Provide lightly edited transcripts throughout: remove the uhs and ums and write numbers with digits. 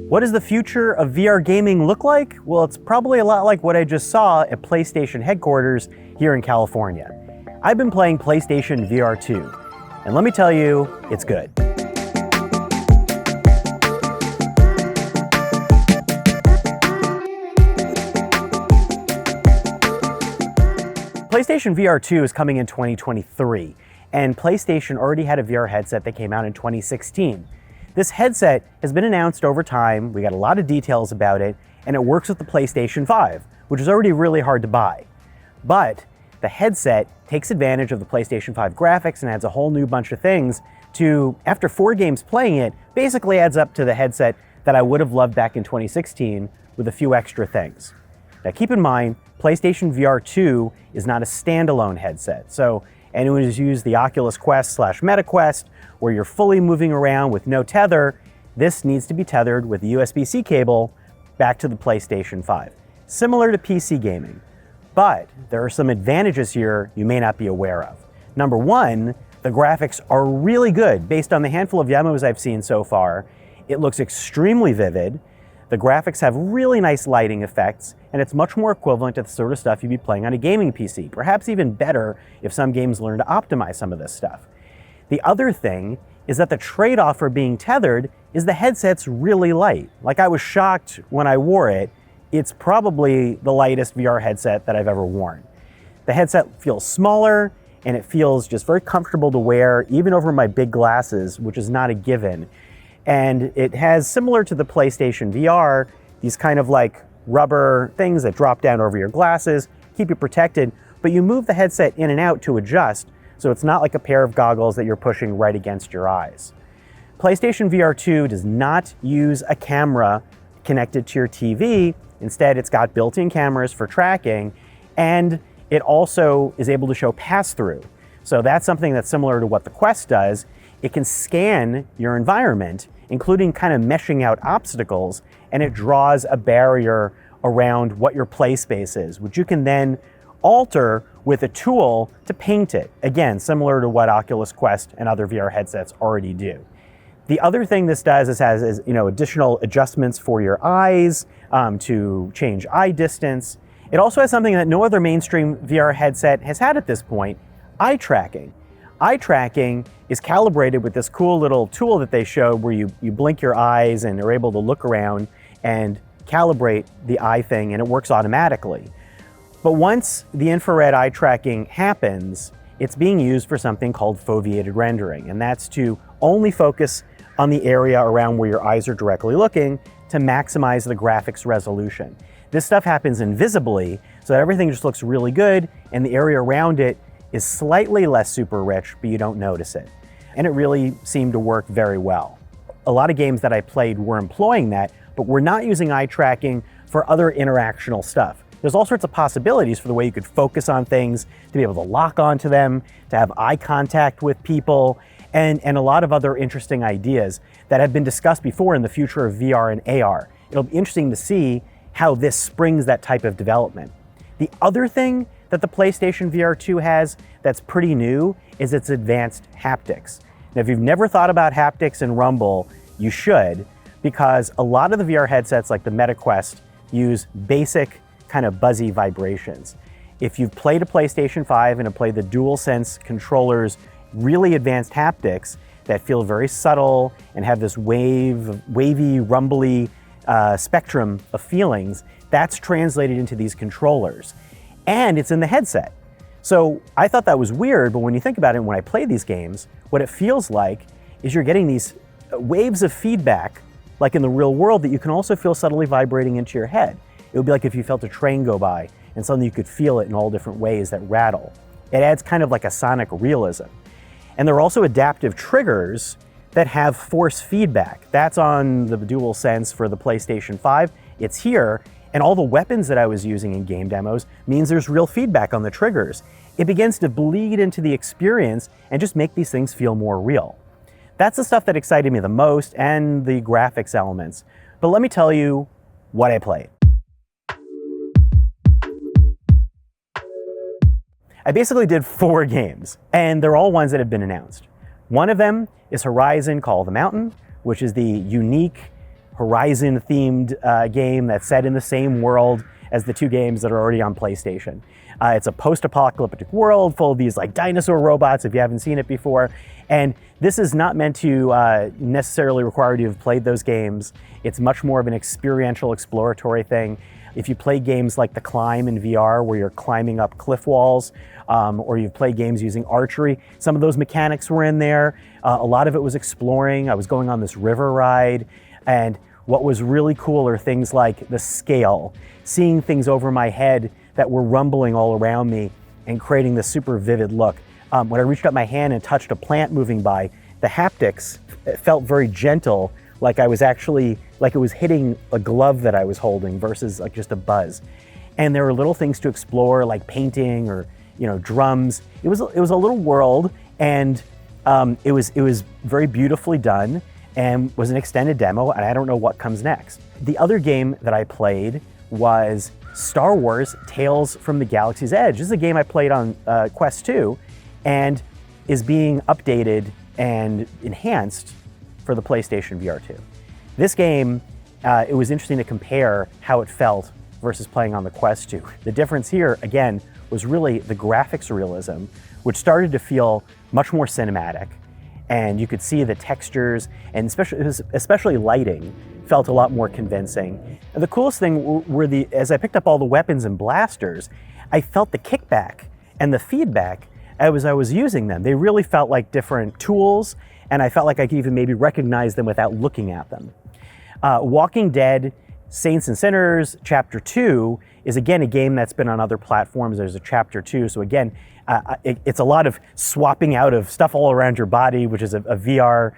What does the future of VR gaming look like? Well, it's probably a lot like what I just saw at PlayStation headquarters here in California. I've been playing PlayStation VR 2, and let me tell you, it's good. PlayStation VR 2 is coming in 2023, and PlayStation already had a VR headset that came out in 2016. This headset has been announced over time, we got a lot of details about it, and it works with the PlayStation 5, which is already really hard to buy. But the headset takes advantage of the PlayStation 5 graphics and adds a whole new bunch of things to, after 4 games playing it, basically adds up to the headset that I would have loved back in 2016 with a few extra things. Now keep in mind, PlayStation VR 2 is not a standalone headset, so anyone who's used the Oculus Quest / MetaQuest, where you're fully moving around with no tether, this needs to be tethered with a USB-C cable back to the PlayStation 5, similar to PC gaming. But there are some advantages here you may not be aware of. Number one, the graphics are really good. Based on the handful of demos I've seen so far, it looks extremely vivid. The graphics have really nice lighting effects, and it's much more equivalent to the sort of stuff you'd be playing on a gaming PC, perhaps even better if some games learn to optimize some of this stuff. The other thing is that the trade-off for being tethered is the headset's really light. Like, I was shocked when I wore it. It's probably the lightest VR headset that I've ever worn. The headset feels smaller, and it feels just very comfortable to wear, even over my big glasses, which is not a given. And it has, similar to the PlayStation VR, these kind of like rubber things that drop down over your glasses, keep you protected, but you move the headset in and out to adjust, so it's not like a pair of goggles that you're pushing right against your eyes. PlayStation VR 2 does not use a camera connected to your TV. Instead, it's got built-in cameras for tracking, and it also is able to show pass-through. So that's something that's similar to what the Quest does. It can scan your environment, including kind of meshing out obstacles, and it draws a barrier around what your play space is, which you can then alter with a tool to paint it. Again, similar to what Oculus Quest and other VR headsets already do. The other thing this does is has additional adjustments for your eyes, to change eye distance. It also has something that no other mainstream VR headset has had at this point, eye tracking. Eye tracking is calibrated with this cool little tool that they showed where you blink your eyes and are able to look around and calibrate the eye thing, and it works automatically. But once the infrared eye tracking happens, it's being used for something called foveated rendering, and that's to only focus on the area around where your eyes are directly looking to maximize the graphics resolution. This stuff happens invisibly, so that everything just looks really good, and the area around it is slightly less super rich, but you don't notice it. And it really seemed to work very well. A lot of games that I played were employing that, but we're not using eye tracking for other interactional stuff. There's all sorts of possibilities for the way you could focus on things, to be able to lock onto them, to have eye contact with people, and a lot of other interesting ideas that have been discussed before in the future of VR and AR. It'll be interesting to see how this springs that type of development. The other thing that the PlayStation VR 2 has that's pretty new is its advanced haptics. Now, if you've never thought about haptics and Rumble, you should, because a lot of the VR headsets like the MetaQuest use basic kind of buzzy vibrations. If you've played a PlayStation 5 and have played the DualSense controller's really advanced haptics that feel very subtle and have this wavy, rumbly spectrum of feelings, that's translated into these controllers. And it's in the headset. So I thought that was weird, but when you think about it, when I play these games, what it feels like is you're getting these waves of feedback, like in the real world, that you can also feel subtly vibrating into your head. It would be like if you felt a train go by and suddenly you could feel it in all different ways that rattle. It adds kind of like a sonic realism. And there are also adaptive triggers that have force feedback. That's on the DualSense for the PlayStation 5. It's here. And all the weapons that I was using in game demos means there's real feedback on the triggers. It begins to bleed into the experience and just make these things feel more real. That's the stuff that excited me the most, and the graphics elements. But let me tell you what I played. I basically did 4 games, and they're all ones that have been announced. One of them is Horizon Call of the Mountain, which is the unique Horizon-themed game that's set in the same world as the two games that are already on PlayStation. It's a post-apocalyptic world full of these like dinosaur robots, if you haven't seen it before. And this is not meant to necessarily require you to have played those games. It's much more of an experiential, exploratory thing. If you play games like The Climb in VR, where you're climbing up cliff walls, or you've played games using archery, some of those mechanics were in there. A lot of it was exploring. I was going on this river ride, and what was really cool are things like the scale, seeing things over my head that were rumbling all around me and creating this super vivid look. When I reached out my hand and touched a plant moving by, the haptics felt very gentle, like I was actually, like it was hitting a glove that I was holding versus like just a buzz. And there were little things to explore, like painting or drums. It was a little world, and it was very beautifully done and was an extended demo, and I don't know what comes next. The other game that I played was Star Wars Tales from the Galaxy's Edge. This is a game I played on Quest 2 and is being updated and enhanced for the PlayStation VR 2. This game, it was interesting to compare how it felt versus playing on the Quest 2. The difference here, again, was really the graphics realism, which started to feel much more cinematic. And you could see the textures, and especially lighting, felt a lot more convincing. And the coolest thing were as I picked up all the weapons and blasters, I felt the kickback and the feedback as I was using them. They really felt like different tools, and I felt like I could even maybe recognize them without looking at them. Walking Dead Saints and Sinners Chapter 2 is again a game that's been on other platforms. There's a Chapter 2, so again, it's a lot of swapping out of stuff all around your body, which is a VR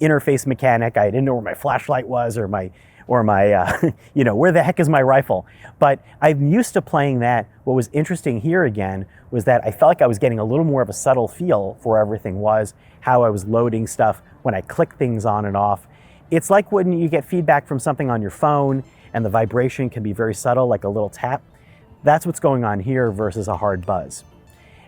interface mechanic. I didn't know where my flashlight was or my where the heck is my rifle? But I'm used to playing that. What was interesting here again was that I felt like I was getting a little more of a subtle feel for where everything was, how I was loading stuff, when I click things on and off. It's like when you get feedback from something on your phone and the vibration can be very subtle, like a little tap. That's what's going on here versus a hard buzz.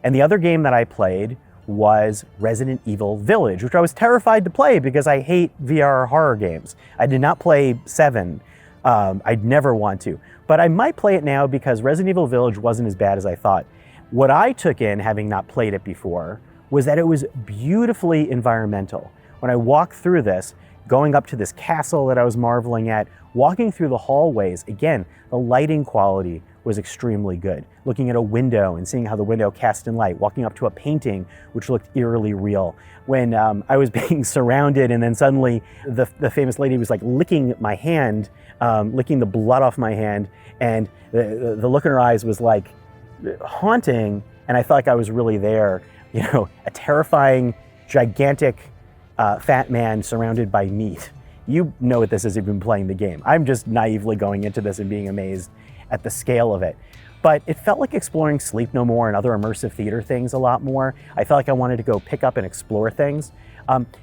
And the other game that I played was Resident Evil Village, which I was terrified to play because I hate VR horror games. I did not play 7. I'd never want to. But I might play it now because Resident Evil Village wasn't as bad as I thought. What I took in, having not played it before, was that it was beautifully environmental. When I walked through this, going up to this castle that I was marveling at, walking through the hallways, again, the lighting quality was extremely good. Looking at a window and seeing how the window cast in light, walking up to a painting which looked eerily real. When I was being surrounded and then suddenly the famous lady was like licking my hand, licking the blood off my hand, and the look in her eyes was like haunting, and I felt like I was really there. A terrifying, gigantic fat man surrounded by meat. You know what this is if you've been playing the game. I'm just naively going into this and being amazed at the scale of it. But it felt like exploring Sleep No More and other immersive theater things a lot more. I felt like I wanted to go pick up and explore things.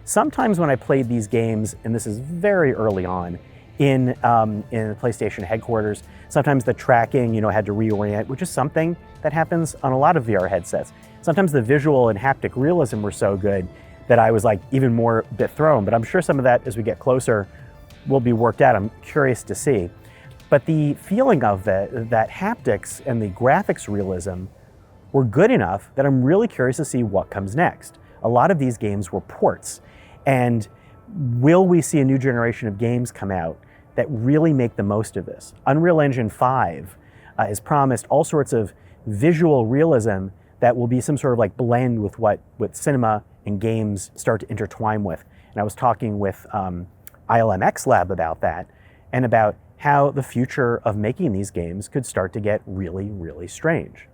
Sometimes when I played these games, and this is very early on in the PlayStation headquarters, sometimes the tracking, had to reorient, which is something that happens on a lot of VR headsets. Sometimes the visual and haptic realism were so good that I was like even more bit thrown. But I'm sure some of that, as we get closer, will be worked out. I'm curious to see. But the feeling of that haptics and the graphics realism were good enough that I'm really curious to see what comes next. A lot of these games were ports. And will we see a new generation of games come out that really make the most of this? Unreal Engine 5 has promised all sorts of visual realism that will be some sort of like blend with what cinema and games start to intertwine with. And I was talking with ILMX Lab about that, and about how the future of making these games could start to get really, really strange.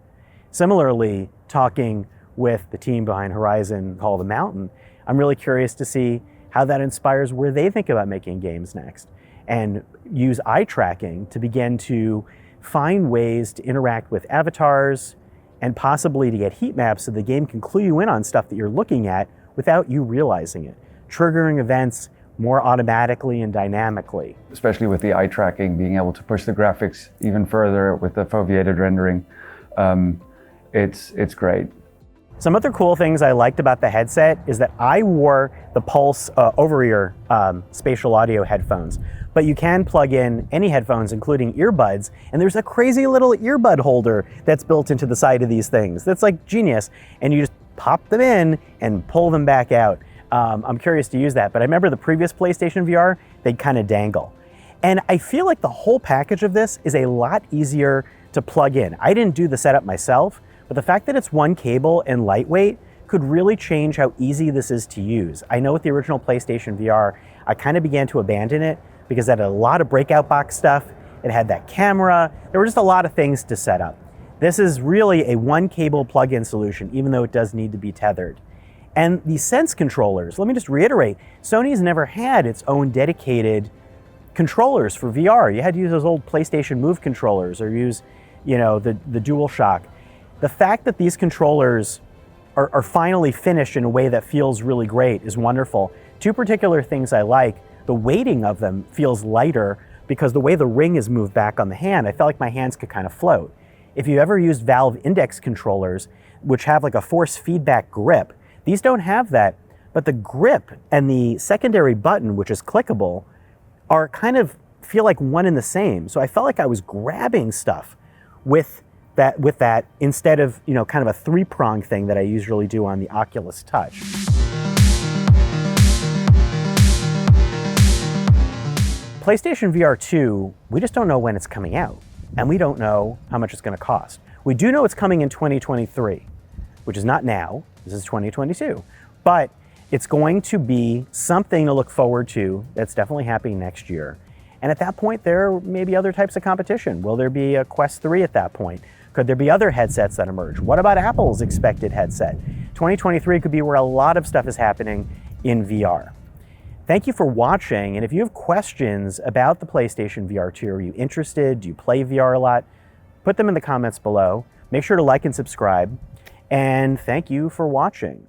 Similarly, talking with the team behind Horizon Call of the Mountain, I'm really curious to see how that inspires where they think about making games next, and use eye tracking to begin to find ways to interact with avatars and possibly to get heat maps so the game can clue you in on stuff that you're looking at without you realizing it, triggering events more automatically and dynamically. Especially with the eye tracking, being able to push the graphics even further with the foveated rendering, it's great. Some other cool things I liked about the headset is that I wore the Pulse over-ear spatial audio headphones, but you can plug in any headphones, including earbuds, and there's a crazy little earbud holder that's built into the side of these things. That's like genius, and you just pop them in and pull them back out. I'm curious to use that, but I remember the previous PlayStation VR, they'd kind of dangle. And I feel like the whole package of this is a lot easier to plug in. I didn't do the setup myself, but the fact that it's one cable and lightweight could really change how easy this is to use. I know with the original PlayStation VR, I kind of began to abandon it because it had a lot of breakout box stuff. It had that camera. There were just a lot of things to set up. This is really a one cable plug-in solution, even though it does need to be tethered. And the Sense controllers, let me just reiterate, Sony's never had its own dedicated controllers for VR. You had to use those old PlayStation Move controllers or use, the DualShock. The fact that these controllers are finally finished in a way that feels really great is wonderful. Two particular things I like: the weighting of them feels lighter because the way the ring is moved back on the hand, I felt like my hands could kind of float. If you ever used Valve Index controllers, which have like a force feedback grip, these don't have that, but the grip and the secondary button, which is clickable, are kind of feel like one and the same. So I felt like I was grabbing stuff with that instead of, kind of a three-prong thing that I usually do on the Oculus Touch. PlayStation VR 2, we just don't know when it's coming out, and we don't know how much it's going to cost. We do know it's coming in 2023, which is not now, this is 2022, but it's going to be something to look forward to that's definitely happening next year. And at that point, there may be other types of competition. Will there be a Quest 3 at that point? Could there be other headsets that emerge? What about Apple's expected headset? 2023 could be where a lot of stuff is happening in VR. Thank you for watching, and if you have questions about the PlayStation VR 2, are you interested? Do you play VR a lot? Put them in the comments below. Make sure to like and subscribe, and thank you for watching.